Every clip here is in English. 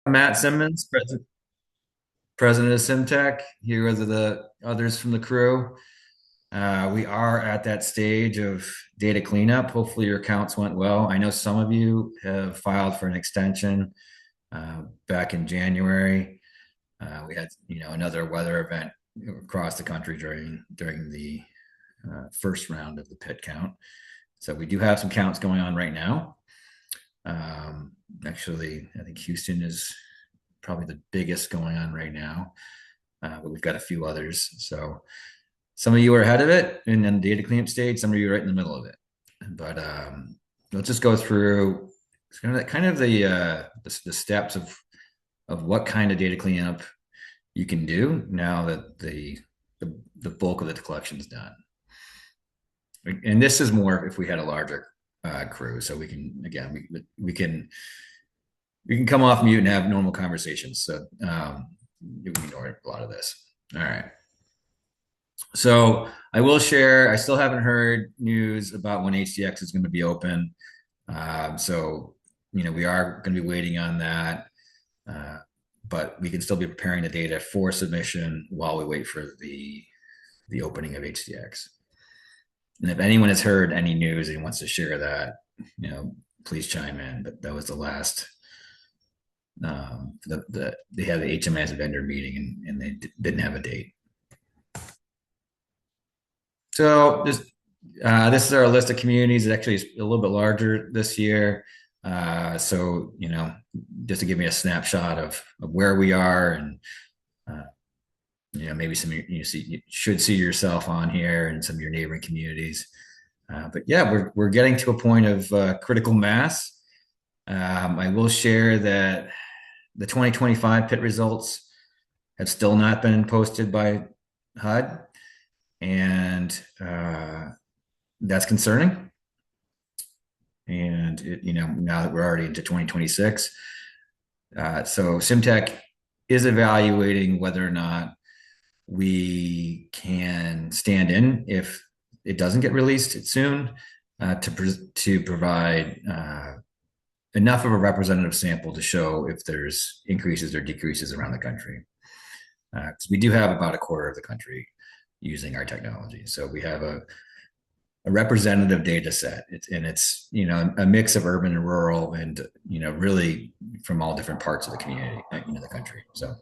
Matt Simmons, president of Simtech. Here are the others from the crew. We are at that stage of data cleanup. Hopefully, your accounts went well. I know some of you have filed for an extension back in January. We had, another weather event across the country during the first round of the pit count. So we do have some counts going on right now. Actually, I think Houston is probably the biggest going on right now, but we've got a few others. So some of you are ahead of it and then data cleanup stage. Some of you are right in the middle of it. But let's just go through kind of the steps of what kind of data cleanup you can do now that the bulk of the collection is done. And this is more if we had a larger crew, so we can again we can come off mute and have normal conversations. So you can ignore a lot of this. All right. So I will share. I still haven't heard news about when HDX is going to be open. So we are going to be waiting on that, but we can still be preparing the data for submission while we wait for the opening of HDX. And if anyone has heard any news and wants to share that, please chime in. But that was the last. They had the HMS vendor meeting and they didn't have a date. So this is our list of communities. It actually is a little bit larger this year. So just to give me a snapshot of where we are, and maybe some you should see yourself on here and some of your neighboring communities. But yeah, we're getting to a point of critical mass. I will share that the 2025 pit results have still not been posted by HUD, and that's concerning. And now that we're already into 2026, so Simtech is evaluating whether or not we can stand in if it doesn't get released soon, to provide enough of a representative sample to show if there's increases or decreases around the country. Because we do have about a quarter of the country using our technology. So we have a representative data set. It's a mix of urban and rural, and really from all different parts of the community, the country. So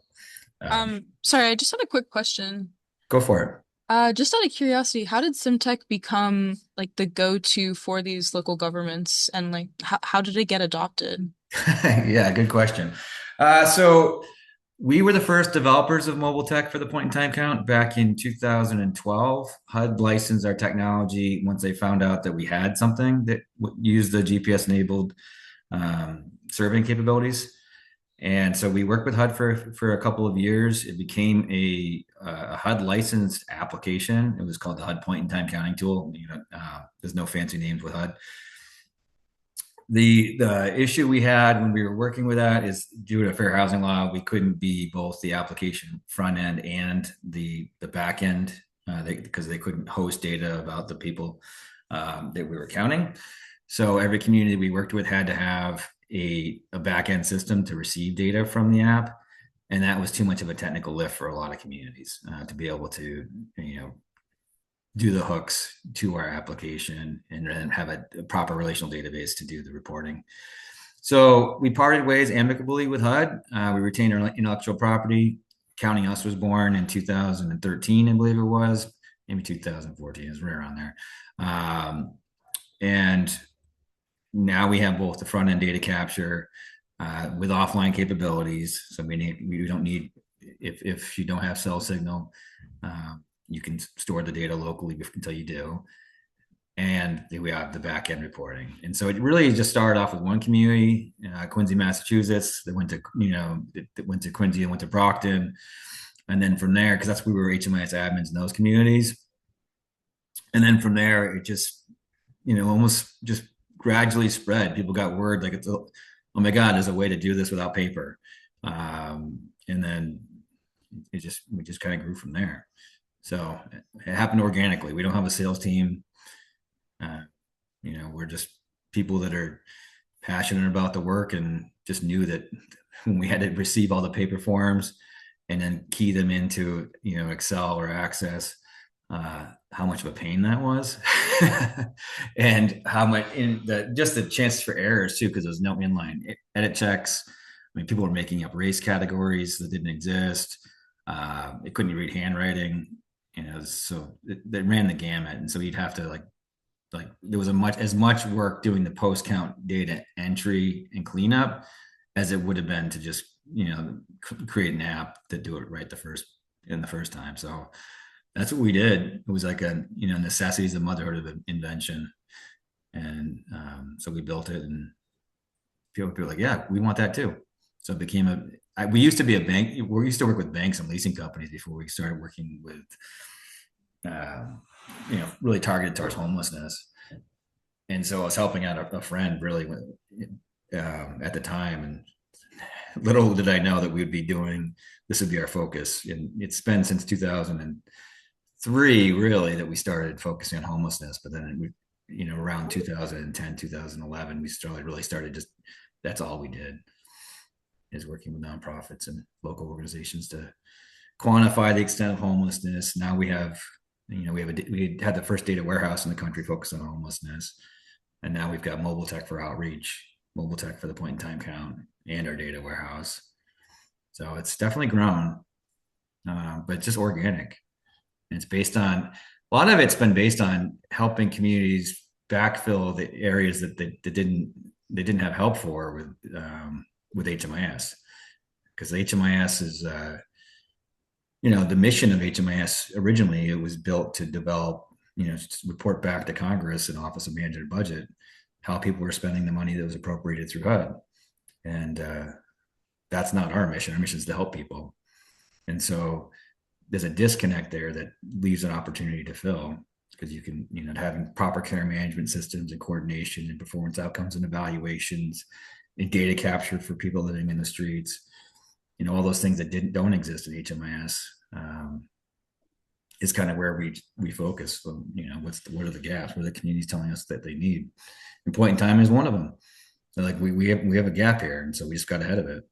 Sorry, I just had a quick question. go for it. Just out of curiosity, how did SimTech become like the go-to for these local governments, and like how did it get adopted? Yeah, good question. So we were the first developers of mobile tech for the point in time count back in 2012. HUD licensed our technology once they found out that we had something that used the GPS enabled surveying capabilities. And so we worked with HUD for a couple of years. It became a HUD licensed application. It was called the HUD Point-in-Time counting tool. There's no fancy names with HUD. The issue we had when we were working with that is, due to fair housing law, we couldn't be both the application front end and the back end, because they couldn't host data about the people that we were counting. So every community we worked with had to have a back end system to receive data from the app, and that was too much of a technical lift for a lot of communities to be able to do the hooks to our application and then have a proper relational database to do the reporting. So we parted ways amicably with HUD. We retained our intellectual property. Counting Us was born in 2013, I believe it was, maybe 2014, is right around there. And now we have both the front end data capture with offline capabilities. So we don't need, if you don't have cell signal, you can store the data locally until you do. And we have the back end reporting. And so it really just started off with one community, Quincy, Massachusetts, that went to Quincy and went to Brockton. And then from there, because that's where we were HMIS admins in those communities. And then from there, it just, almost just gradually spread. People got word like, oh my God, there's a way to do this without paper. And then we just kind of grew from there. So it happened organically. We don't have a sales team. We're just people that are passionate about the work and just knew that when we had to receive all the paper forms and then key them into, Excel or Access, how much of a pain that was. And how much in the just the chances for errors too, because there's no inline edit checks. I mean, people were making up race categories that didn't exist. It couldn't read handwriting, so it ran the gamut. And so you'd have to there was as much work doing the post count data entry and cleanup as it would have been to just create an app to do it right the first time. So that's what we did. It was like a necessity is the motherhood of invention, and so we built it, and people were like, yeah, we want that too. So it became we used to be a bank. We used to work with banks and leasing companies before we started working with really targeted towards homelessness. And so I was helping out a friend really at the time, and little did I know that we would be doing this would be our focus. And it's been since 2003 really that we started focusing on homelessness. But then around 2010, 2011, we started just that's all we did is working with nonprofits and local organizations to quantify the extent of homelessness. Now we have we had the first data warehouse in the country focused on homelessness, and now we've got mobile tech for outreach, mobile tech for the point in time count, and our data warehouse. So it's definitely grown, but it's just organic. And it's based on a lot of it's been based on helping communities backfill the areas that they didn't have help for with HMIS, because HMIS is the mission of HMIS originally, it was built to develop, report back to Congress and Office of Management and Budget how people were spending the money that was appropriated through HUD. And that's not our mission. Our mission is to help people. And so there's a disconnect there that leaves an opportunity to fill, because you can, having proper care management systems and coordination and performance outcomes and evaluations and data capture for people living in the streets, all those things that don't exist in HMIS, is kind of where we focus. What are the gaps? What are the communities telling us that they need? And point in time is one of them. So like we have a gap here, and so we just got ahead of it.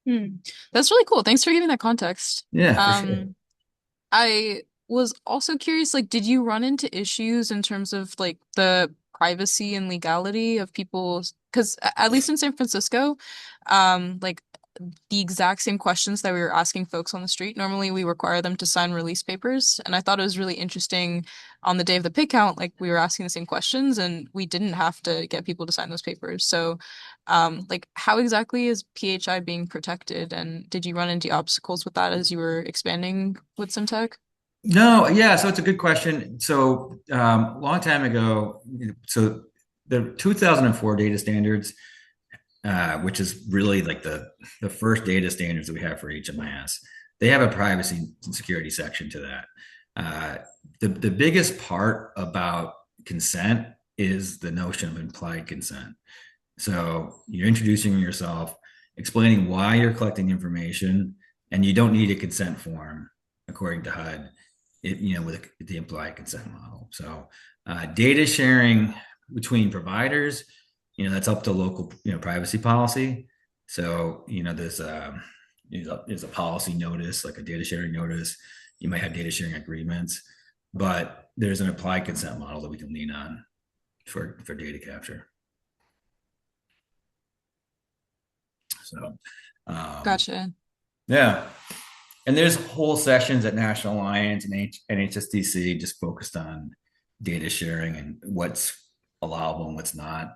Hmm. That's really cool. Thanks for giving that context. Yeah, for sure. Um, I was also curious, like, did you run into issues in terms of like the privacy and legality of people's, because at least in San Francisco, like the exact same questions that we were asking folks on the street. Normally, we require them to sign release papers. And I thought it was really interesting on the day of the pig count, like we were asking the same questions and we didn't have to get people to sign those papers. So, like, how exactly is PHI being protected? And did you run into obstacles with that as you were expanding with SimTech? No, yeah. So it's a good question. So a long time ago, so the 2004 data standards, which is really like the first data standards that we have for HMIS. They have a privacy and security section to that. The biggest part about consent is the notion of implied consent. So you're introducing yourself, explaining why you're collecting information, and you don't need a consent form according to HUD. With the implied consent model. So data sharing between providers, that's up to local, privacy policy. So, there's a policy notice, like a data sharing notice. You might have data sharing agreements, but there's an applied consent model that we can lean on for data capture. So, Gotcha. yeah. And there's whole sessions at National Alliance and NHSDC just focused on data sharing and what's allowable and what's not.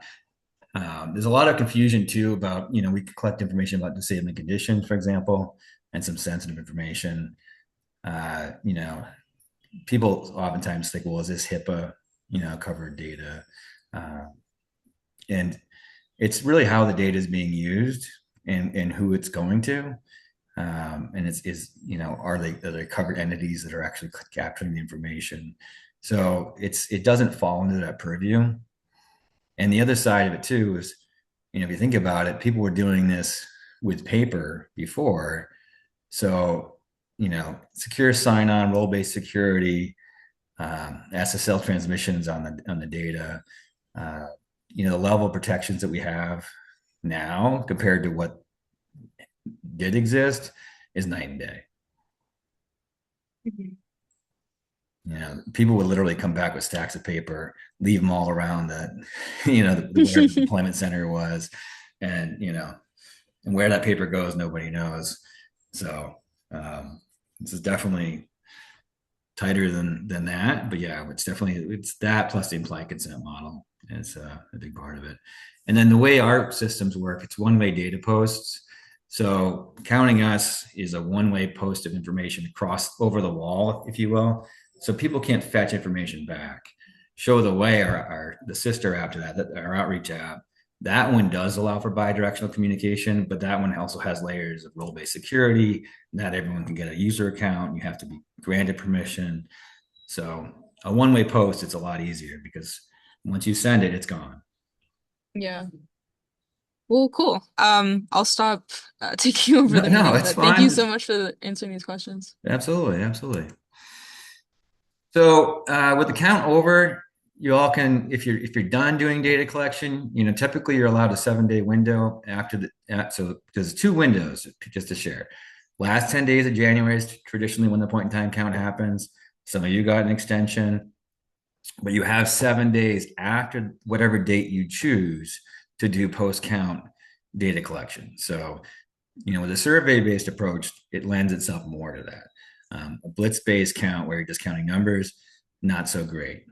There's a lot of confusion too about, we could collect information about disabling conditions, for example, and some sensitive information. Uh, you know, People oftentimes think, well, is this HIPAA, covered data? Uh, and it's really how the data is being used and who it's going to. And are they covered entities that are actually capturing the information? So it doesn't fall into that purview. And the other side of it too is, if you think about it, people were doing this with paper before. So, secure sign-on, role-based security, SSL transmissions on the data, the level of protections that we have now compared to what did exist is night and day. Mhm. You know, people would literally come back with stacks of paper, leave them all around the, where the deployment center was, and and where that paper goes, nobody knows. So this is definitely tighter than that. But yeah, it's that plus the implied consent model is a big part of it. And then the way our systems work, it's one-way data posts. So counting us is a one-way post of information across over the wall, if you will. So people can't fetch information back. Show the way, the sister app to that, our outreach app, that one does allow for bidirectional communication, but that one also has layers of role-based security. Not everyone can get a user account. You have to be granted permission. So a one-way post, it's a lot easier because once you send it, it's gone. Yeah. Well, cool. I'll stop taking over No, the no, meeting, it's but thank you so fine. much for answering these questions. Absolutely, absolutely. So with the count over, you all can, if you're done doing data collection, typically you're allowed a 7-day window after so there's two windows just to share. Last 10 days of January is traditionally when the point in time count happens. Some of you got an extension, but you have 7 days after whatever date you choose to do post count data collection. So with a survey-based approach, it lends itself more to that. A blitz-based count where you're just counting numbers, not so great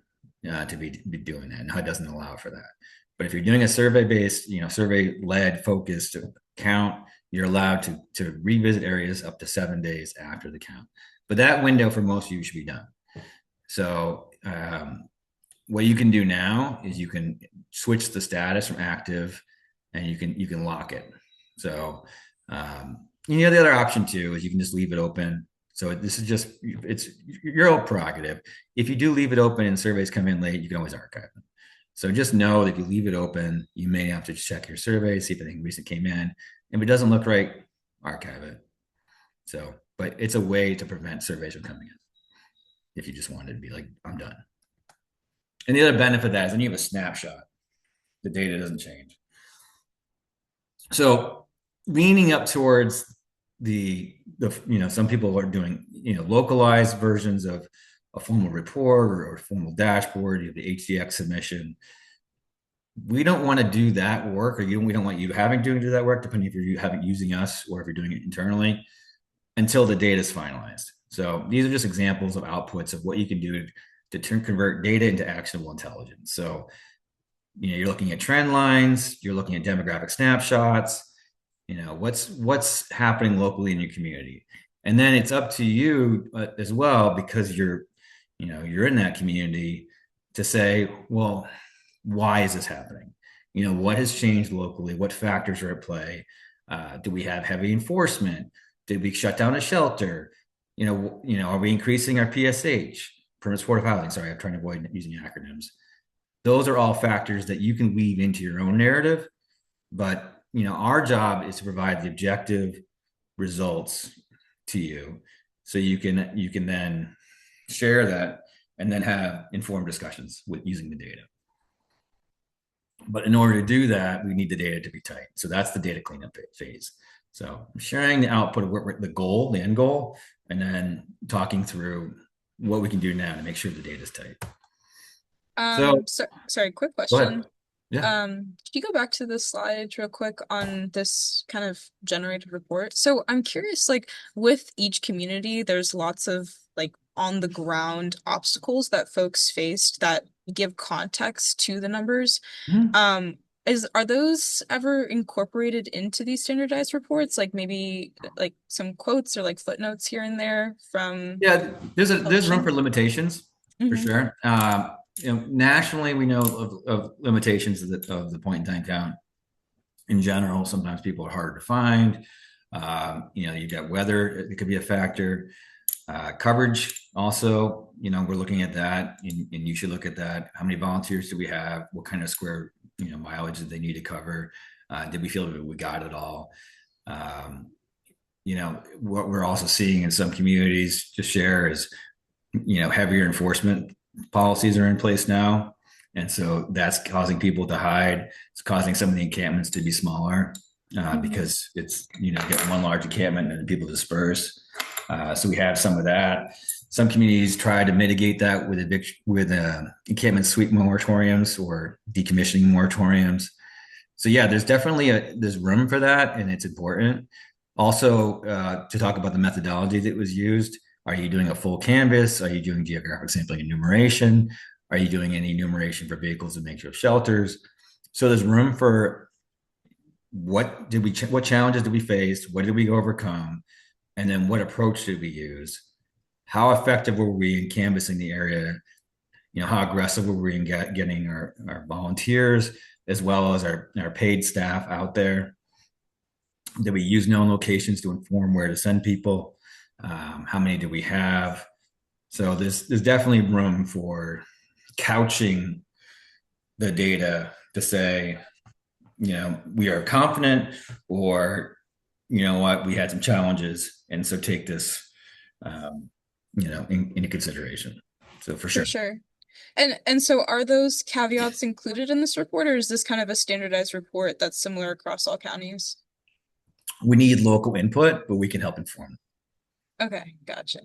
to be doing that. And HUD doesn't allow for that. But if you're doing a survey-based, survey-led focused count, you're allowed to revisit areas up to 7 days after the count. But that window for most of you should be done. So what you can do now is you can switch the status from active, and you can lock it. So the other option too is you can just leave it open. So this is just it's your own prerogative. If you do leave it open and surveys come in late, you can always archive them. So just know that if you leave it open, you may have to check your survey, see if anything recent came in. If it doesn't look right, archive it. So, but it's a way to prevent surveys from coming in if you just wanted to be like, I'm done. And the other benefit of that is when you have a snapshot, the data doesn't change. So leaning up towards some people are doing localized versions of a formal report or a formal dashboard. You have the HDX submission. We don't want to do that work, or we don't want you having to do that work, depending if you're having using us or if you're doing it internally, until the data is finalized. So these are just examples of outputs of what you can do to convert data into actionable intelligence. So you're looking at trend lines, you're looking at demographic snapshots, what's happening locally in your community. And then it's up to you as well, because you're in that community, to say, well, why is this happening? What has changed locally? What factors are at play? Do we have heavy enforcement? Did we shut down a shelter? Are we increasing our PSH, permit supportive housing? Sorry, I'm trying to avoid using acronyms. Those are all factors that you can weave into your own narrative. But our job is to provide the objective results to you, so you can then share that and then have informed discussions with using the data. But in order to do that, we need the data to be tight. So that's the data cleanup phase. So sharing the output of what the end goal, and then talking through what we can do now to make sure the data is tight. So Sorry, quick go ahead. question. Yeah. Could you go back to the slide real quick on this kind of generated report? So I'm curious, like with each community, there's lots of like on the ground obstacles that folks faced that give context to the numbers. Mhm. Um, are those ever incorporated into these standardized reports? Like maybe like some quotes or like footnotes here and there from Yeah, there's room for publishing? limitations for Hmm. sure. Nationally, we know of limitations of the point in time count. In general, sometimes people are harder to find. You got weather; it could be a factor. Coverage also, we're looking at that, and you should look at that. How many volunteers do we have? What kind of square mileage did they need to cover? Did we feel that we got it all? Um, what we're also seeing in some communities to share is heavier enforcement policies are in place now, And so that's causing people to hide. It's causing some of the encampments to be smaller Mhm. because it's, get one large encampment and then people disperse. So we have some of that. Some communities try to mitigate that with encampment sweep moratoriums or decommissioning moratoriums. So yeah, there's room for that, and it's important. Also, to talk about the methodology that was used. Are you doing a full canvas? Are you doing geographic sampling enumeration? Are you doing any enumeration for vehicles and makeshift shelters? So there's room for what challenges did we face? What did we overcome? And then what approach did we use? How effective were we in canvassing the area? How aggressive were we in getting our volunteers as well as our paid staff out there? Did we use known locations to inform where to send people? How many do we have? So there's definitely room for couching the data to say, we are confident, or what, we had some challenges, and so take this, into consideration. So for For sure, sure. And so are those caveats included in this report, or is this kind of a standardized report that's similar across all counties? we need local input, but we can help inform. Okay, gotcha.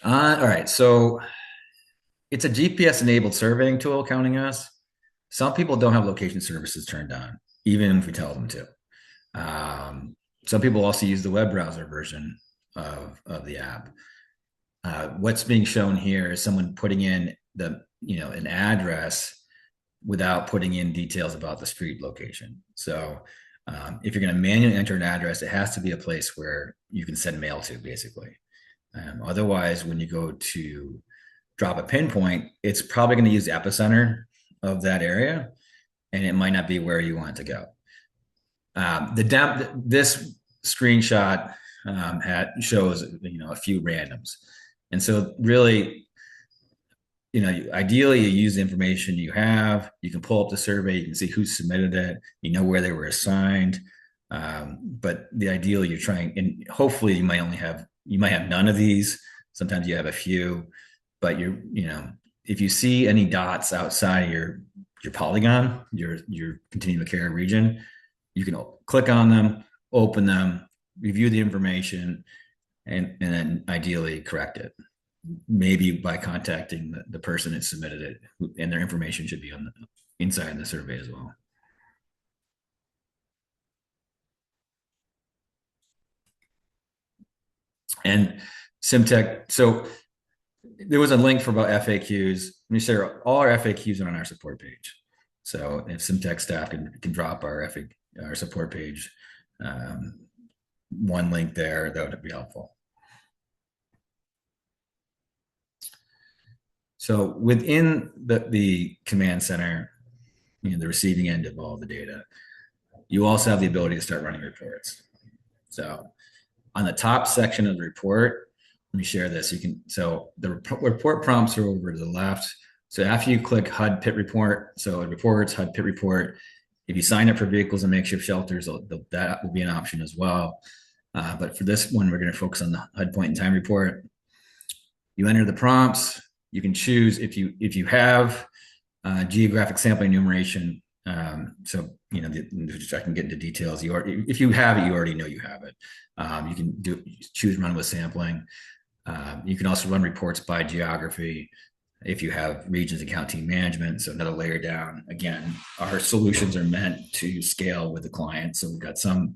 All right, so it's a GPS enabled surveying tool counting us. Some people don't have location services turned on, even if we tell them to. Some people also use the web browser version of the app. What's being shown here is someone putting in an address without putting in details about the street location. So if you're going to manually enter an address, it has to be a place where you can send mail to, basically. Otherwise, when you go to drop a pinpoint, it's probably going to use the epicenter of that area, and it might not be where you want it to go. This screenshot shows a few randoms, and so really, ideally you use the information you have. You can pull up the survey, you can see who submitted it, where they were assigned. But the ideal you're trying, and hopefully you might have none of these. Sometimes you have a few, but if you see any dots outside of your polygon, your continuum of care region, you can click on them, open them, review the information, and then ideally correct it. Maybe by contacting the person that submitted it, and their information should be on inside the survey as well. And Simtech, so there was a link for about FAQs. Let me share all our FAQs are on our support page. So if Simtech staff can drop our support page, one link there, that would be helpful. So within the command center, the receiving end of all the data, you also have the ability to start running reports. So on the top section of the report, let me share this. So the report prompts are over to the left. So after you click HUD Pit Report, so it reports HUD Pit Report. If you sign up for vehicles and makeshift shelters, that will be an option as well. But for this one, we're going to focus on the HUD Point-in-Time report. You enter the prompts. You can choose if you have geographic sampling enumeration. So I can get into details. If you have it, you already know you have it. You can choose run with sampling. You can also run reports by geography if you have regions and county management. So another layer down. Again, our solutions are meant to scale with the client. So we've got some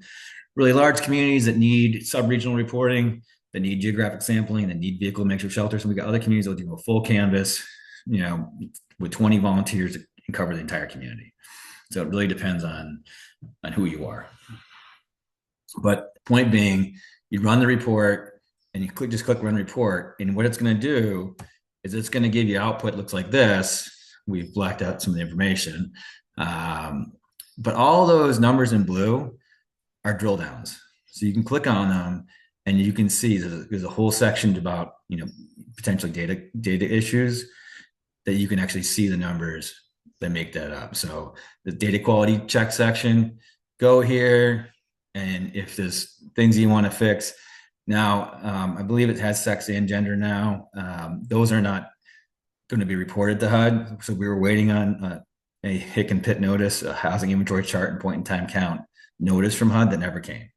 really large communities that need sub-regional reporting, that need geographic sampling, that need vehicle makeshift shelters. And we've got other communities that will do a full canvas, with 20 volunteers that can cover the entire community. So it really depends on who you are. But point being, you run the report and you just click run report. And what it's going to do is it's going to give you output looks like this. We've blacked out some of the information. But all those numbers in blue are drill downs. So you can click on them and you can see there's a whole section about, potentially data issues that you can actually see the numbers that make that up. So the data quality check section, go here. And if there's things you want to fix, Now, I believe it has sex and gender now. Those are not going to be reported to HUD. So we were waiting on a Hick and Pitt notice, a housing inventory chart and point in time count notice from HUD that never came.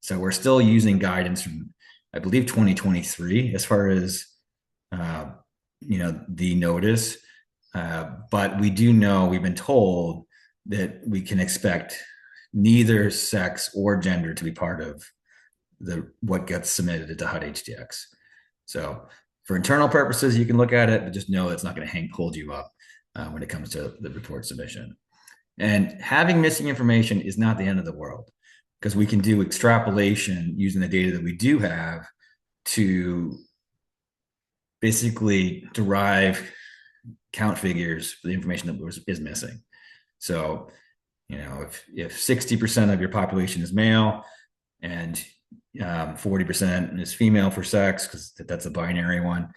So we're still using guidance from, I believe, 2023 as far as uh, the notice. But we do know, we've been told that we can expect neither sex or gender to be part of the what gets submitted to HUD HDX. So for internal purposes, you can look at it, but just know it's not going to hold you up when it comes to the report submission. And having missing information is not the end of the world, because we can do extrapolation using the data that we do have to basically derive count figures for the information that is missing. So, if 60% of your population is male and 40% is female for sex, because that's a binary one,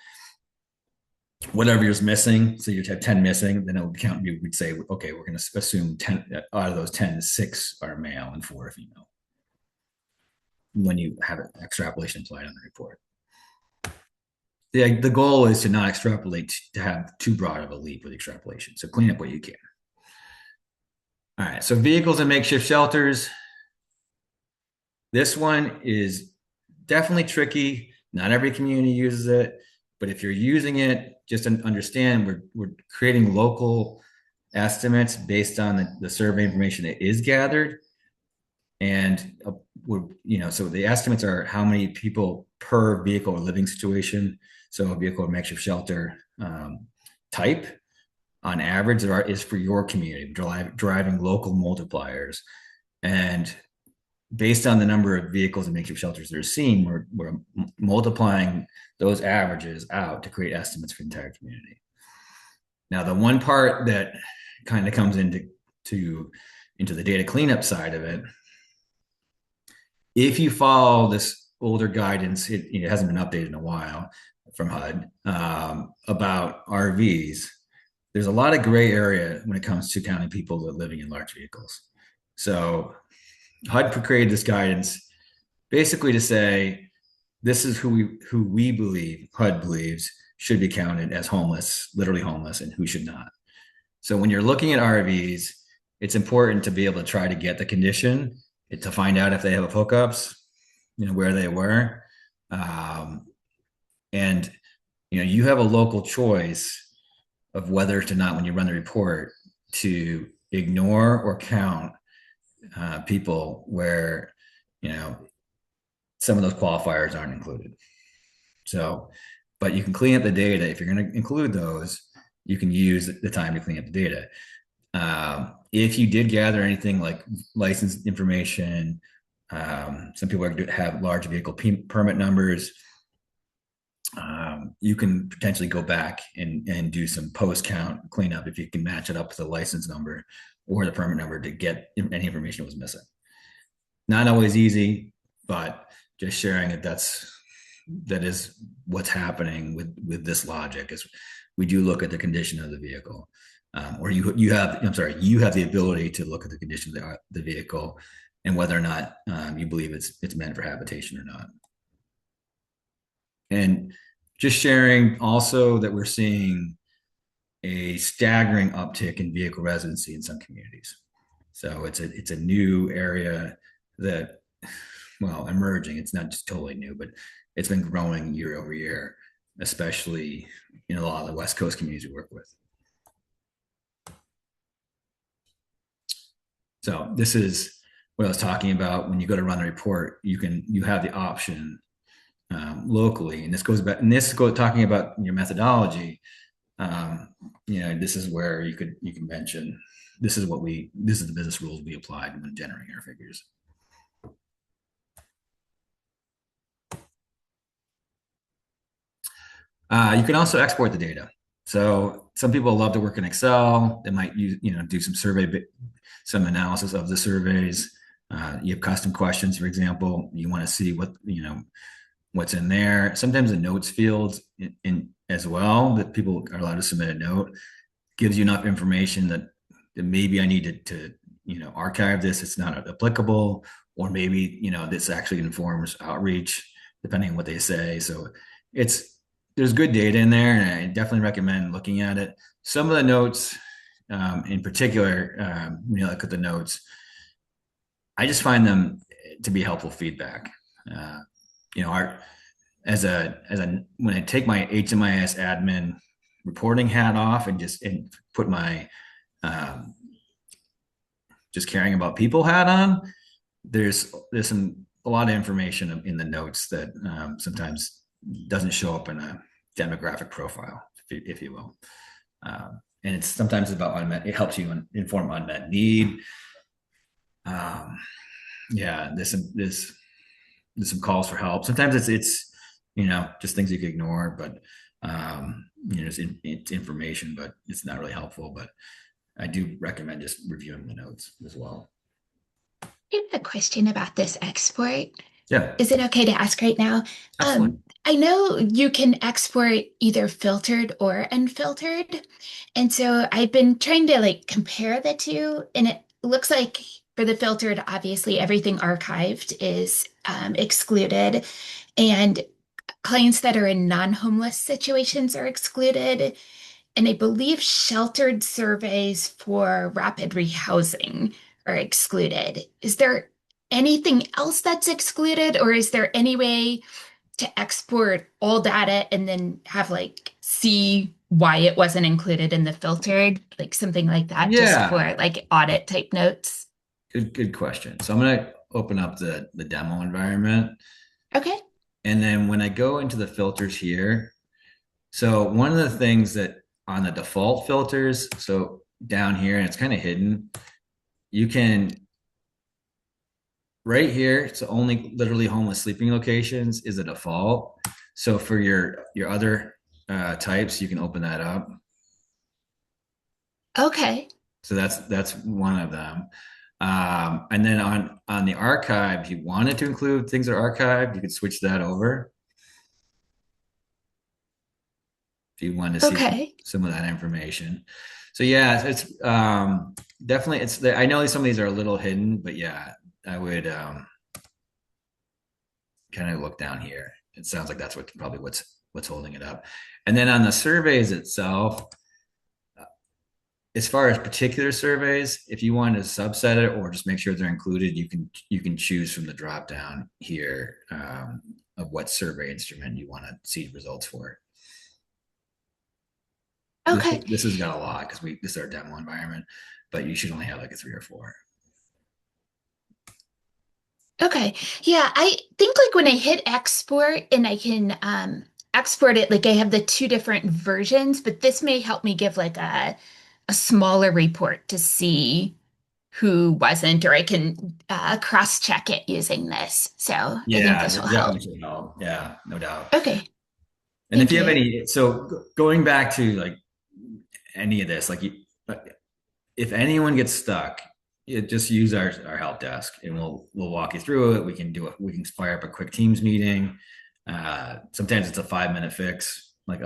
whatever is missing, so you have 10 missing, then it would count. We'd say, okay, we're going to assume 10 out of those 10, 6 are male and 4 are female when you have an extrapolation applied on the report. The goal is to not extrapolate, to have too broad of a leap with extrapolation. So clean up what you can. All right, so vehicles and makeshift shelters. This one is definitely tricky. Not every community uses it, but if you're using it, just understand we're creating local estimates based on the survey information that is gathered. And so the estimates are how many people per vehicle or living situation. So a vehicle or makeshift shelter type on average is for your community, driving local multipliers. And based on the number of vehicles and makeshift shelters they're seeing, we're multiplying those averages out to create estimates for the entire community. Now, the one part that kind of comes into the data cleanup side of it, if you follow this older guidance, it hasn't been updated in a while from HUD about RVs. There's a lot of gray area when it comes to counting people that are living in large vehicles. So HUD created this guidance basically to say, this is who we believe, HUD believes, should be counted as homeless, literally homeless, and who should not. So when you're looking at RVs, it's important to be able to try to get the condition, to find out if they have hookups, where they were. And you have a local choice of whether to not, when you run the report, to ignore or count people where some of those qualifiers aren't included. So, but you can clean up the data. If you're going to include those, you can use the time to clean up the data. If you did gather anything like license information, some people have large vehicle permit numbers. You can potentially go back and do some post count cleanup if you can match it up with the license number or the permit number to get any information that was missing. Not always easy, but just sharing it. That is what's happening with this logic. Is we do look at the condition of the vehicle, or you have the ability to look at the condition of the vehicle and whether or not you believe it's meant for habitation or not. And just sharing also that we're seeing a staggering uptick in vehicle residency in some communities. So it's a new area that, well, emerging. It's not just totally new, but it's been growing year over year, especially in a lot of the West Coast communities we work with. So this is what I was talking about. When you go to run the report, you have the option locally, and this goes talking about your methodology. This is where you can mention this is the business rules we applied when generating our figures. You can also export the data. So some people love to work in Excel. They might do some analysis of the surveys. You have custom questions, for example. You want to see what's in there. Sometimes the notes fields in as well, that people are allowed to submit a note, gives you enough information that maybe I need to archive this. It's not applicable, or maybe this actually informs outreach. depending on what they say. So it's there's good data in there, and I definitely recommend looking at it. Some of the notes, in particular, when you look at the notes, I just find them to be helpful feedback. Uh, our as a when I take my HMIS admin reporting hat off and just put my um, just caring about people hat on, there's a lot of information in the notes that sometimes doesn't show up in a demographic profile, if you will. And it's sometimes about unmet. It helps you inform unmet need. Um, yeah, there's some calls for help. Sometimes it's just things you can ignore, but it's information, but it's not really helpful. But I do recommend just reviewing the notes as well. I have a question about this export. Yeah, Is it okay to ask right now? absolutely. I know you can export either filtered or unfiltered. And so I've been trying to like compare the two, and it looks like for the filtered, obviously everything archived is excluded, and clients that are in non-homeless situations are excluded. And I believe sheltered surveys for rapid rehousing are excluded. Is there anything else that's excluded, or is there any way to export all data and then have like see why it wasn't included in the filtered, like something like that, just Yeah, for like audit type notes? good question. So I'm gonna open up the demo environment, Okay. and then when I go into the filters here, so one of the things that on the default filters, so down here, and it's kind of hidden, you can right here, it's only literally homeless sleeping locations is a default. So for your other types, you can open that up. Okay. So that's one of them. And then on the archive, if you wanted to include things that are archived, you could switch that over if you wanted to see Okay. some of that information. So yeah, it's definitely I know some of these are a little hidden, but yeah, I would kind of look down here. It sounds like that's what's holding it up. And then on the surveys itself, as far as particular surveys, if you want to subset it or just make sure they're included, you can choose from the drop down here of what survey instrument you want to see results for. This, Okay. this has got a lot because this is our demo environment, but you should only have like a 3 or 4. Okay. Yeah, I think like when I hit export and I can export it, like I have the two different versions, but this may help me give like a smaller report to see who wasn't, or I can cross-check it using this. So I think Yeah, this will it help. definitely should help. Yeah, no doubt. Okay, And if thank you have you. any, so going back to like any of this, if anyone gets stuck, just use our help desk, and we'll walk you through it. We can fire up a quick Teams meeting. Sometimes it's a 5-minute fix, like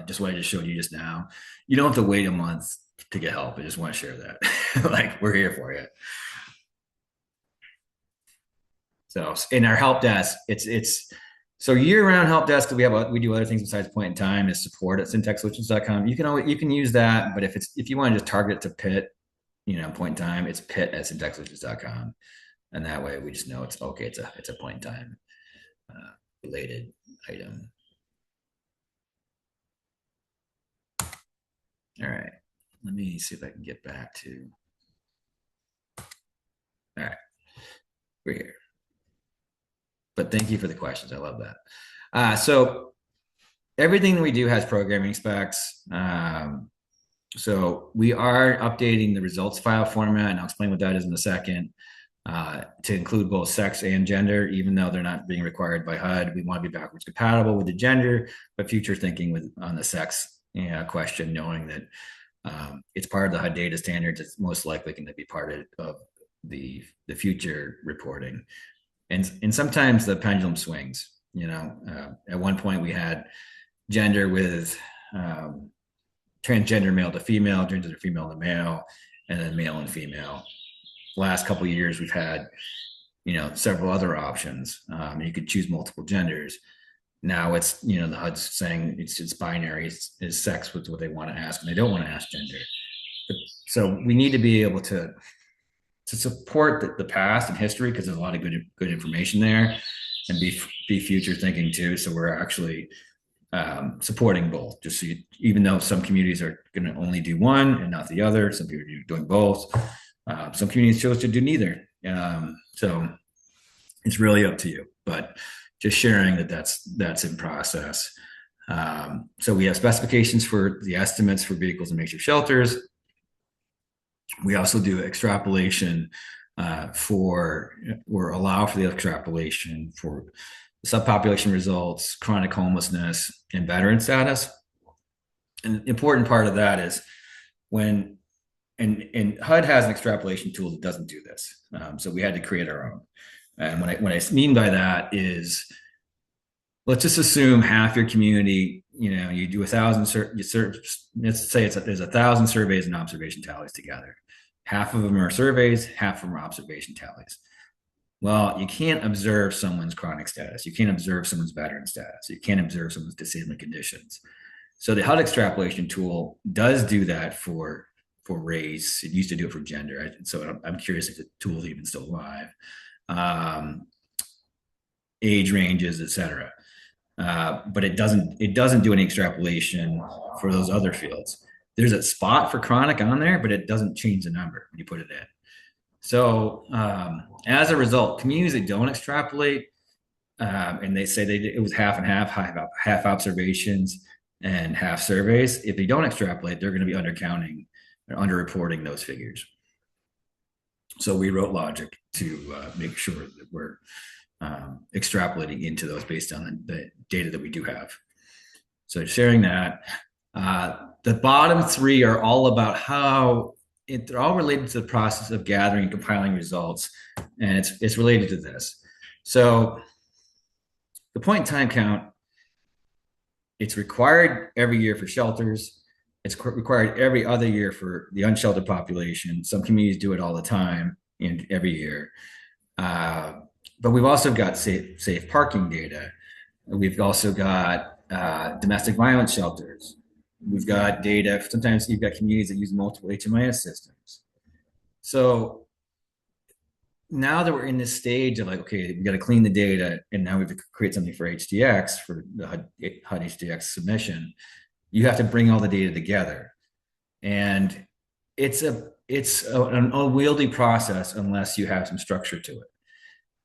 just what I just showed you just now. You don't have to wait a month to get help. I just want to share that. Like we're here for you. So in our help desk, it's so year-round help desk. We do other things besides point in time is support at syntaxsolutions.com. You can use that, but if you want to just target it to Pitt, point in time, it's Pitt at syntaxsolutions.com, and that way we just know it's okay. It's a point in time related item. All right, let me see if I can get back to. All right, we're here. But thank you for the questions. I love that. So everything we do has programming specs. So we are updating the results file format, and I'll explain what that is in a second, to include both sex and gender, even though they're not being required by HUD. We want to be backwards compatible with the gender, but future thinking on the sex question, knowing that it's part of the HUD data standards. It's most likely going to be part of the future reporting. And sometimes the pendulum swings. At one point we had gender with transgender male to female, gender female to male, and then male and female. Last couple of years we've had several other options. You could choose multiple genders. Now it's, the HUD's saying it's binary, is sex with what they want to ask, and they don't want to ask gender. So we need to be able to support the past and history, because there's a lot of good information there, and be future thinking too. So we're actually supporting both. Just so even though some communities are going to only do one and not the other, some people are doing both. Some communities chose to do neither. So it's really up to you. But just sharing that's in process. So we have specifications for the estimates for vehicles and makeshift shelters. We also do extrapolation or allow for the extrapolation for subpopulation results, chronic homelessness, and veteran status. And the important part of that is when, and HUD has an extrapolation tool that doesn't do this. So we had to create our own. And what I mean by that is, let's just assume half your community, you do 1,000, let's say there's 1,000 surveys and observation tallies together. Half of them are surveys, half of them are observation tallies. Well, you can't observe someone's chronic status. You can't observe someone's veteran status. You can't observe someone's disabling conditions. So the HUD extrapolation tool does do that for race. It used to do it for gender. So I'm curious if the tool is even still alive. Age ranges, et cetera. But it doesn't do any extrapolation for those other fields. There's a spot for chronic on there, but it doesn't change the number when you put it in. So as a result, communities that don't extrapolate, and they say it was half and half observations and half surveys. If they don't extrapolate, they're going to be undercounting or underreporting those figures. So we wrote logic to make sure that we're extrapolating into those based on the data that we do have. So sharing that. The bottom three are all about how they're all related to the process of gathering and compiling results, and it's related to this. So the point-in-time count, it's required every year for shelters. It's required every other year for the unsheltered population. Some communities do it all the time and every year. But we've also got safe parking data. We've also got domestic violence shelters. We've got data. Sometimes you've got communities that use multiple HMIS systems. So now that we're in this stage of okay, we got to clean the data, and now we have to create something for HDX, for the HUD HDX submission. You have to bring all the data together, and it's an unwieldy process unless you have some structure to it.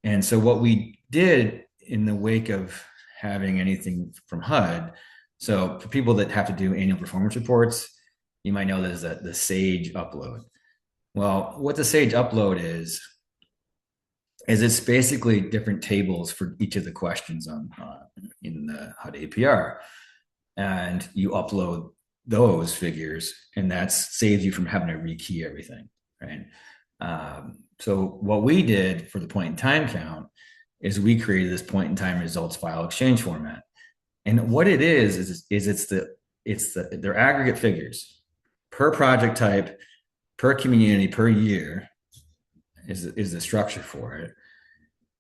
And so what we did in the wake of having anything from HUD, so for people that have to do annual performance reports, you might know there's the SAGE upload. Well, what the SAGE upload is it's basically different tables for each of the questions in the HUD APR. And you upload those figures, and that saves you from having to rekey everything, right? So what we did for the point-in-time count is we created this point-in-time results file exchange format. And what it is they're aggregate figures per project type, per community, per year is the structure for it.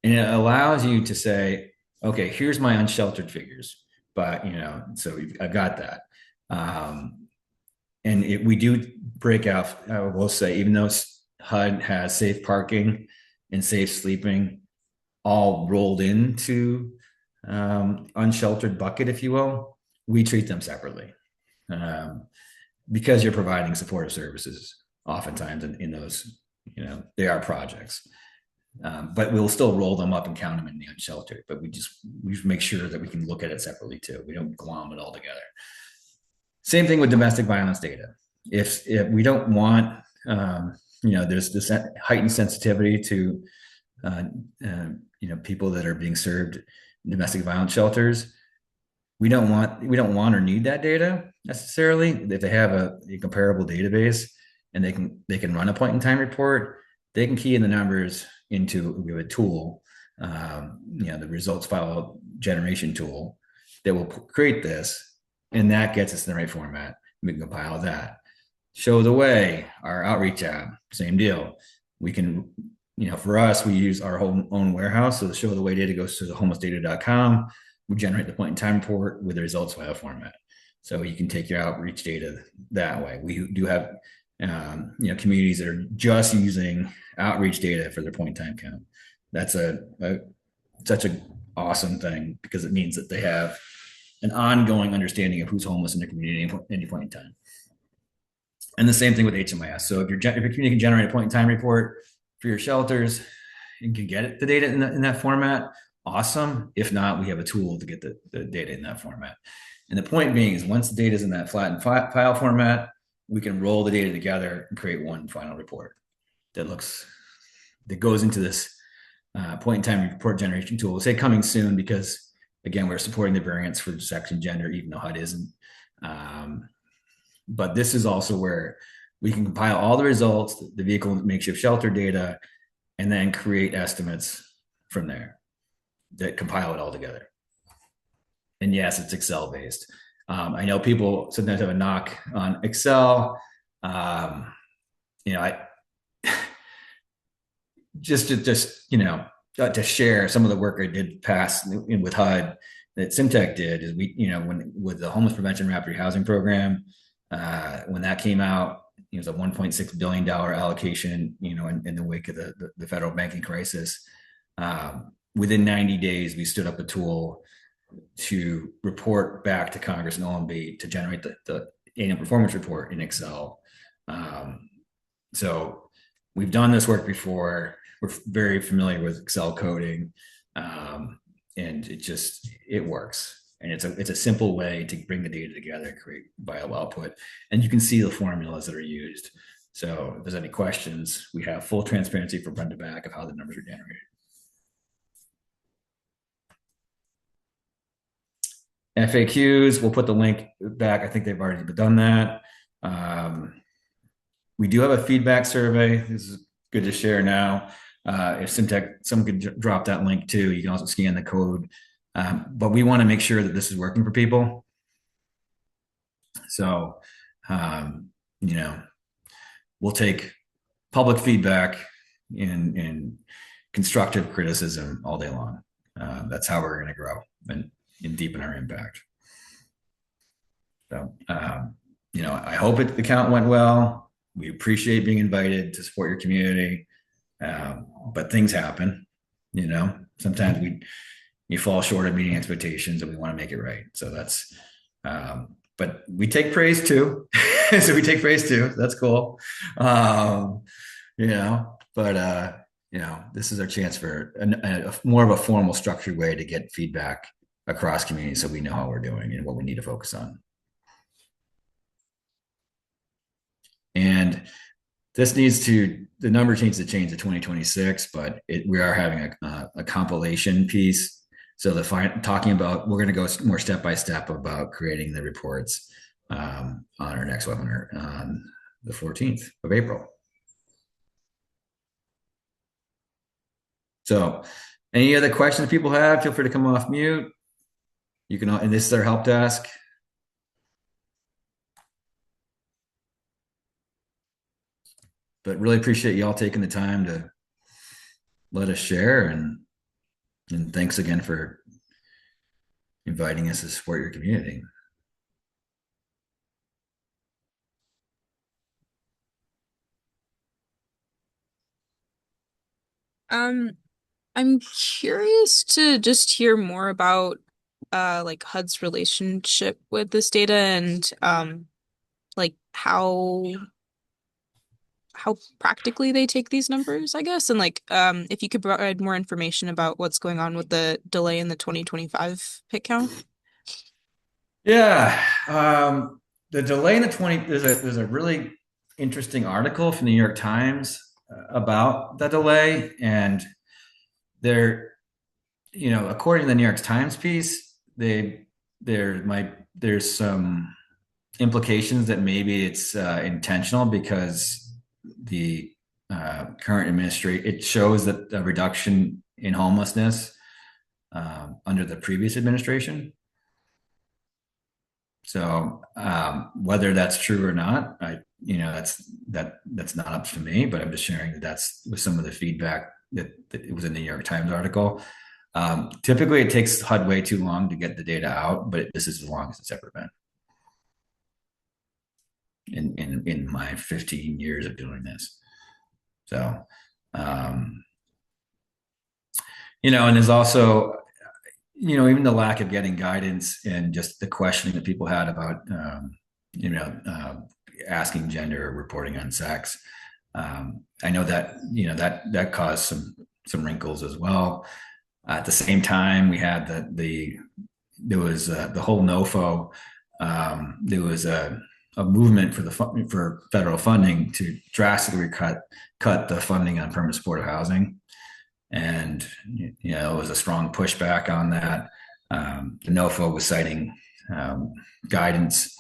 And it allows you to say, okay, here's my unsheltered figures, but so I've got that. And we do break out, I will say, even though HUD has safe parking and safe sleeping all rolled into unsheltered bucket, if you will, we treat them separately because you're providing supportive services oftentimes in those, they are projects. But we'll still roll them up and count them in the unsheltered, but we make sure that we can look at it separately too. We don't glom it all together. Same thing with domestic violence data. If we don't want, there's this heightened sensitivity to, people that are being served in domestic violence shelters. We don't want or need that data necessarily. If they have a comparable database and they can run a point-in-time report, they can key in the numbers into a tool, the results file generation tool that will create this, and that gets us in the right format. We can compile that. Show the way, our outreach app, same deal. We can For us, we use our own warehouse. So the show the way data goes to the homelessdata.com. We generate the point-in-time report with the results file format. So you can take your outreach data that way. We do have communities that are just using outreach data for their point-in-time count. That's such an awesome thing because it means that they have an ongoing understanding of who's homeless in their community at any point in time. And the same thing with HMIS. So if your community can generate a point-in-time report for your shelters and can get the data in that format, awesome. If not, we have a tool to get the data in that format. And the point being is once the data is in that flattened file format, we can roll the data together and create one final report that goes into this point-in-time report generation tool. We'll say coming soon because, again, we're supporting the variants for sex and gender, even though HUD isn't. But this is also where we can compile all the results, the vehicle makeshift shelter data, and then create estimates from there that compile it all together. And yes, it's Excel based. I know people sometimes have a knock on Excel. I to share some of the work I did past with HUD that Simtech did is with the homeless prevention rapid housing program, when that came out, it was a $1.6 billion allocation, in the wake of the federal banking crisis. Within 90 days, we stood up a tool to report back to Congress and OMB to generate the annual performance report in Excel. So we've done this work before. We're very familiar with Excel coding, and it works. And it's a simple way to bring the data together, create viable output, and you can see the formulas that are used. So if there's any questions, we have full transparency from front to back of how the numbers are generated. FAQs, we'll put the link back. I think they've already done that. We do have a feedback survey. This is good to share now. If Simtech, someone could drop that link too. You can also scan the code. But we want to make sure that this is working for people. So, we'll take public feedback and constructive criticism all day long. That's how we're going to grow and deepen our impact. So, I hope the account went well. We appreciate being invited to support your community. But things happen, sometimes you fall short of meeting expectations and we want to make it right. So that's, but we take praise too. So we take praise too. That's cool. This is our chance for a more of a formal structured way to get feedback across communities so we know how we're doing and what we need to focus on. And the number needs to change to 2026, but we are having a compilation piece. So we're going to go more step by step about creating the reports on our next webinar on the 14th of April. So any other questions people have, feel free to come off mute. You can, and this is our help desk. But really appreciate y'all taking the time to let us share, and thanks again for inviting us to support your community. I'm curious to just hear more about like HUD's relationship with this data and like how practically they take these numbers, I guess. And like if you could provide more information about what's going on with the delay in the 2025 hit count. Yeah. The delay in the there's a really interesting article from the New York Times about the delay, and according to the New York Times piece, there's some implications that maybe it's intentional because the current administration, it shows that a reduction in homelessness under the previous administration. So whether that's true or not, that's not up to me. But I'm just sharing that that's with some of the feedback that it was in the New York Times article. Typically, it takes HUD way too long to get the data out, but this is as long as it's ever been in my 15 years of doing this. So, and there's also, even the lack of getting guidance and just the questioning that people had about, asking gender or reporting on sex. I know that, that caused some wrinkles as well. At the same time, we had there was the whole NOFO. There was a movement for federal funding to drastically cut the funding on permanent supportive housing, and it was a strong pushback on that. The NOFO was citing guidance,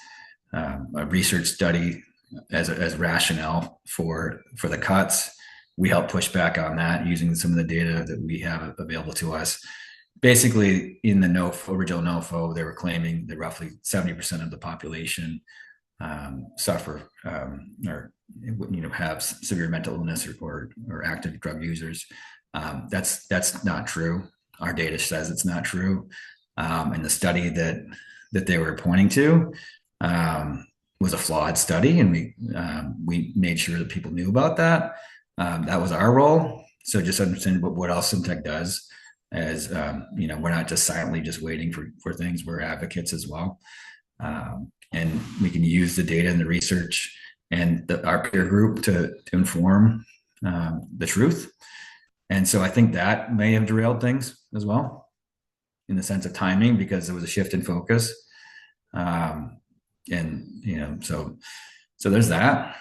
a research study as rationale for the cuts. We helped push back on that using some of the data that we have available to us. Basically, in the original NOFO, they were claiming that roughly 70% of the population suffer or have severe mental illness or active drug users. That's not true. Our data says it's not true. And the study that they were pointing to was a flawed study, and we made sure that people knew about that. That was our role. So just understand what else Simtech does, as we're not just silently just waiting for things. We're advocates as well, and we can use the data and the research and our peer group to inform the truth. And so I think that may have derailed things as well, in the sense of timing, because there was a shift in focus. So there's that.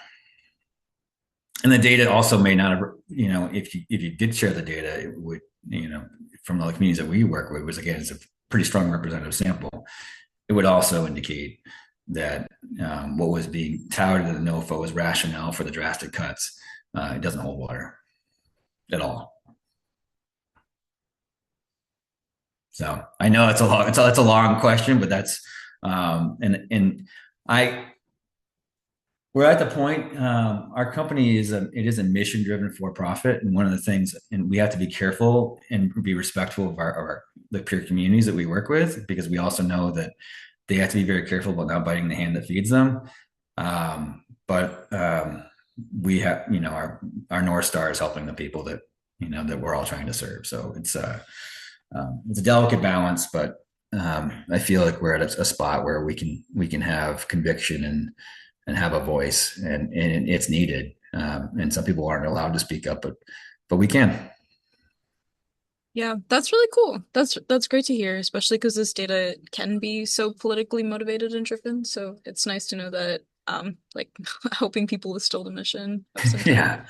And the data also may not have, if you did share the data, it would, from the communities that we work with, it's a pretty strong representative sample. It would also indicate that what was being touted in the NOFO as rationale for the drastic cuts, it doesn't hold water at all. So I know it's a long question, but that's we're at the point. Our company is a mission driven for profit, and one of the things, and we have to be careful and be respectful of the peer communities that we work with, because we also know that they have to be very careful about not biting the hand that feeds them. But we have, our North Star is helping the people that that we're all trying to serve. So it's a delicate balance, but I feel like we're at a spot where we can have conviction and have a voice, and it's needed. And some people aren't allowed to speak up, but we can. Yeah, that's really cool. That's great to hear, especially because this data can be so politically motivated and driven. So it's nice to know that like helping people is still the mission of Simtech. Yeah,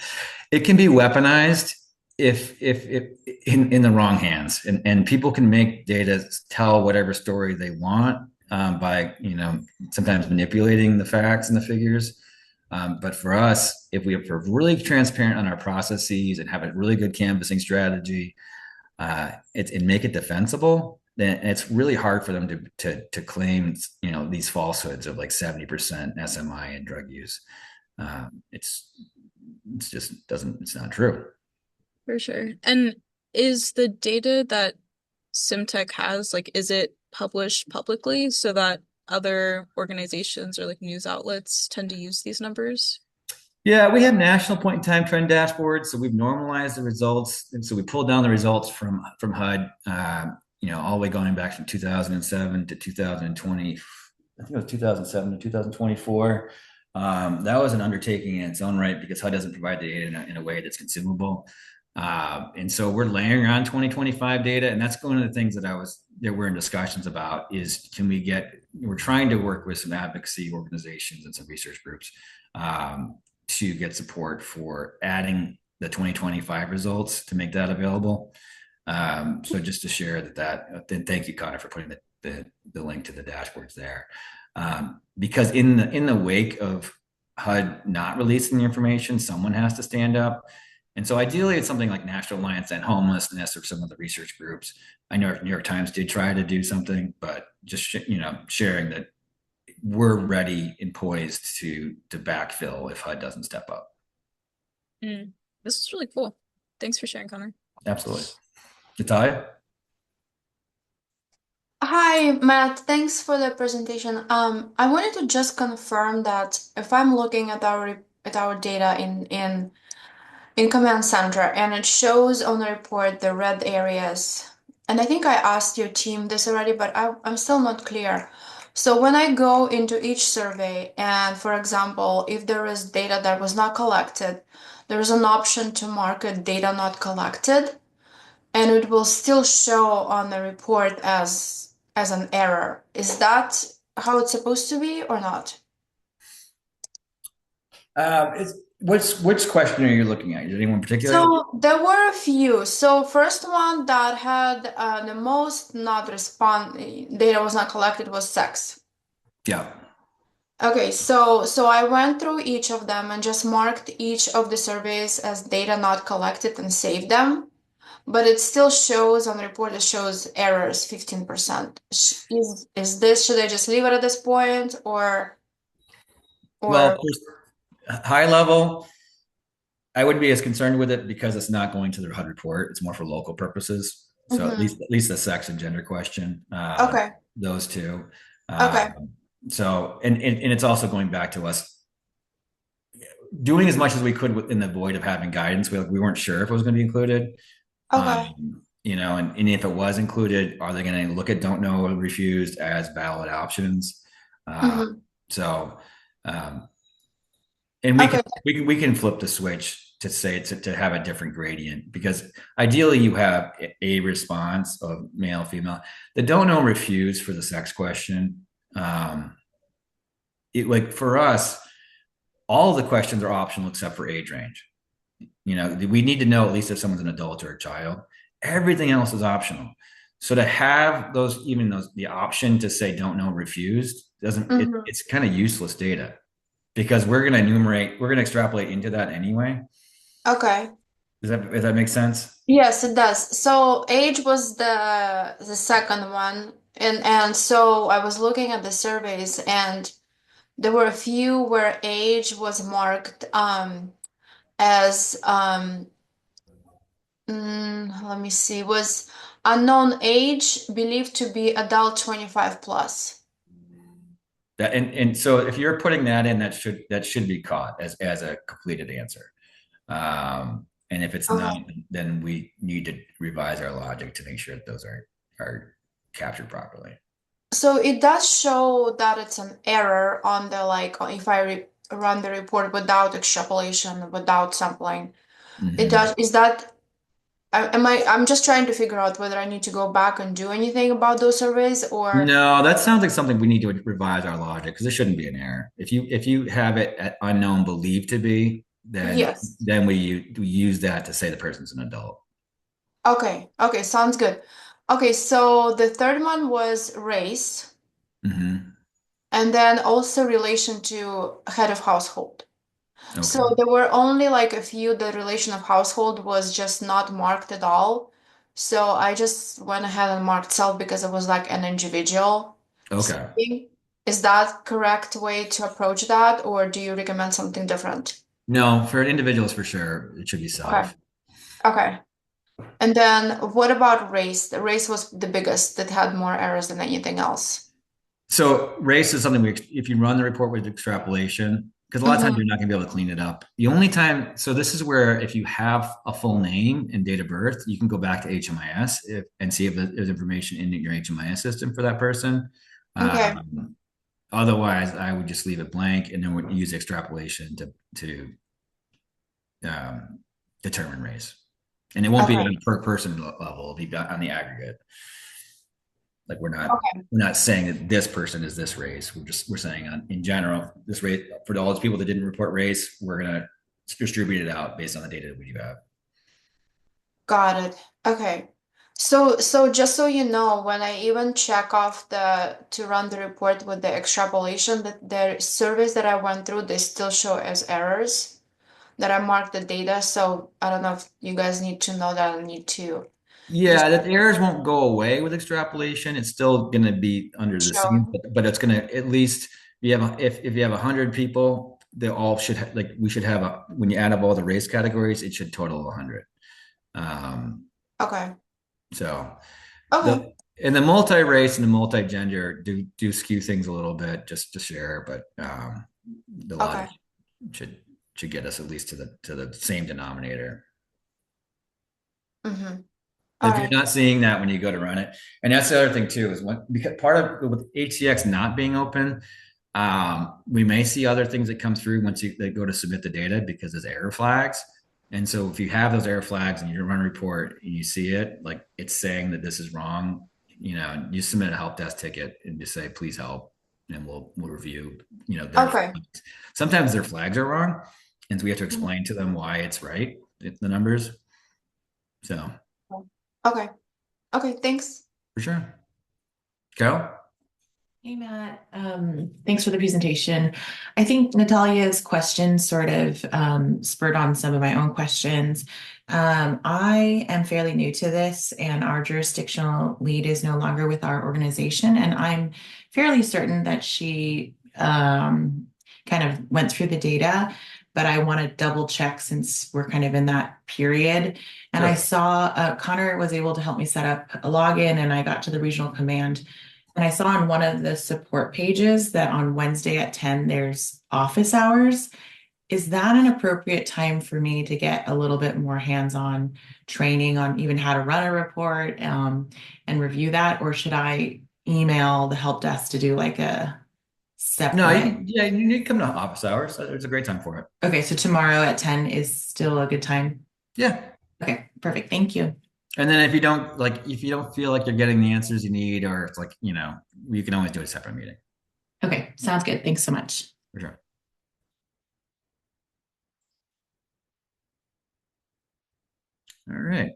it can be weaponized if in the wrong hands, and people can make data tell whatever story they want by sometimes manipulating the facts and the figures. But for us, if we're really transparent on our processes and have a really good canvassing strategy, and make it defensible, then it's really hard for them to claim these falsehoods of like 70% SMI and drug use. It's not true. For sure. And is the data that Simtech has, like, is it published publicly so that other organizations or like news outlets tend to use these numbers? Yeah, we have national point-in-time trend dashboards, so we've normalized the results, and so we pulled down the results from HUD, all the way going back from 2007 to 2020. I think it was 2007 to 2024. That was an undertaking in its own right, because HUD doesn't provide the data in a way that's consumable. And so we're layering on 2025 data, and that's one of the things that we're in discussions about is, we're trying to work with some advocacy organizations and some research groups to get support for adding the 2025 results to make that available. So just to share that, then thank you, Connor, for putting the link to the dashboards there. Because in the wake of HUD not releasing the information, someone has to stand up. And so ideally, it's something like National Alliance to End Homelessness or some of the research groups. I know New York Times did try to do something, but just sharing that we're ready and poised to backfill if HUD doesn't step up. Mm. This is really cool. Thanks for sharing, Connor. Absolutely. Natalia? Hi, Matt. Thanks for the presentation. I wanted to just confirm that if I'm looking at our data in Command Center and it shows on the report the red areas, and I think I asked your team this already, but I'm still not clear. So when I go into each survey, and for example, if there is data that was not collected, there is an option to mark it data not collected, and it will still show on the report as an error. Is that how it's supposed to be or not? Which question are you looking at? Is there anyone in particular? So there were a few. So first one that had the most not respond data was not collected was sex. Yeah. Okay, so I went through each of them and just marked each of the surveys as data not collected and saved them. But it still shows on the report, it shows errors 15%. Is this, should I just leave it at this point Well, or high level, I wouldn't be as concerned with it because it's not going to the HUD report. It's more for local purposes. So Mhm. at least the sex and gender question, Okay. those two. Okay. So and it's also going back to us doing as much as we could in the void of having guidance. We weren't sure if it was going to be included. Okay. And if it was included, are they going to look at don't know or refused as valid options? Uh, Hmm. so um, and Okay. we can flip the switch to say to have a different gradient because ideally you have a response of male female. The don't know refuse for the sex question, it like for us all of the questions are optional except for age range. We need to know at least if someone's an adult or a child. Everything else is optional. So to have the option to say don't know refused doesn't Hmm. it's kind of useless data because we're going to extrapolate into that anyway. Okay. Does that make sense? Yes, it does. So age was the second one. And so I was looking at the surveys and there were a few where age was marked as let me see, was unknown age believed to be adult 25 plus. That and so if you're putting that in, that should be caught as a completed answer. And if it's not, Okay. then we need to revise our logic to make sure that those are captured properly. So it does show that it's an error on the like if I run the report without extrapolation, without sampling. It Mhm. does. Is that I'm just trying to figure out whether I need to go back and do anything about those surveys or No, that sounds like something we need to revise our logic because it shouldn't be an error. If you have it at unknown believed to be, yes. then we use that to say the person's an adult. Okay. Okay, sounds good. Okay, so the third one was race Hmm. and then also relation to head of household. Okay. So there were only like a few, the relation of household was just not marked at all. So I just went ahead and marked self because it was like an individual Okay. setting. Is that correct way to approach that, or do you recommend something different? No, for individuals for sure, it should be Okay. self. Okay. And then what about race? The race was the biggest that had more errors than anything else. So race is something if you run the report with extrapolation, because a lot of times Hmm. you're not going to be able to clean it up. The only time, so this is where if you have a full name and date of birth, you can go back to HMIS and see if there's information in your HMIS system for that person. Okay. Otherwise, I would just leave it blank and then would use extrapolation to um, determine race. And it won't be on Okay. a per person level; it'll be on the aggregate. Like Okay. we're not saying that this person is this race. We're saying in general this race for all those people that didn't report race, we're gonna distribute it out based on the data that we do have. Got it. Okay. So just so you know, when I even check off the to run the report with the extrapolation, that the surveys that I went through, they still show as errors that I marked the data. So I don't know if you guys need to know that I need to just Yeah, that errors won't go away with extrapolation. It's still going to be under the scene, show. but it's going to at least if you have 100 people, they all should like we should have when you add up all the race categories, it should total 100. Okay. So Okay. the multi-race and the multi-gender do skew things a little bit, just to share, but the logic Okay. should get us at least to the same denominator. Mm-hmm. If All you're right. not seeing that when you go to run it, and that's the other thing too, is because part of with HCX not being open, we may see other things that come through once they go to submit the data because there's error flags. And so if you have those error flags and you run a report and you see it, like it's saying that this is wrong, you submit a help desk ticket and just say, please help. And we'll review, Okay. sometimes their flags are wrong. And so we have to explain to them why it's right, the numbers. So. Okay. Okay. Thanks. For sure. Carol? Hey, Matt. Thanks for the presentation. I think Natalia's question sort of spurred on some of my own questions. I am fairly new to this, and our jurisdictional lead is no longer with our organization, and I'm fairly certain that she kind of went through the data, but I want to double check since we're kind of in that period. And I Sure. saw Connor was able to help me set up a login, and I got to the regional command. And I saw on one of the support pages that on Wednesday at 10, there's office hours. Is that an appropriate time for me to get a little bit more hands-on training on even how to run a report and review that? Or should I email the help desk to do like a No, separate? you need to come to office hours. It's a great time for it. Okay, so tomorrow at 10 is still a good time. Yeah. Okay, perfect. Thank you. And then if you don't feel like you're getting the answers you need, or it's like, you can always do a separate meeting. Okay, sounds good. Thanks so much. For sure. All right.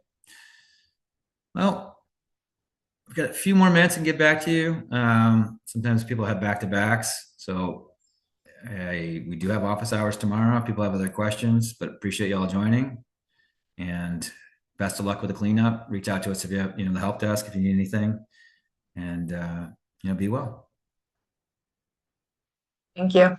Well, we've got a few more minutes and get back to you. Sometimes people have back-to-backs. So we do have office hours tomorrow. If people have other questions, but appreciate y'all joining. And best of luck with the cleanup. Reach out to us if you have, the help desk if you need anything. And be well. Thank you.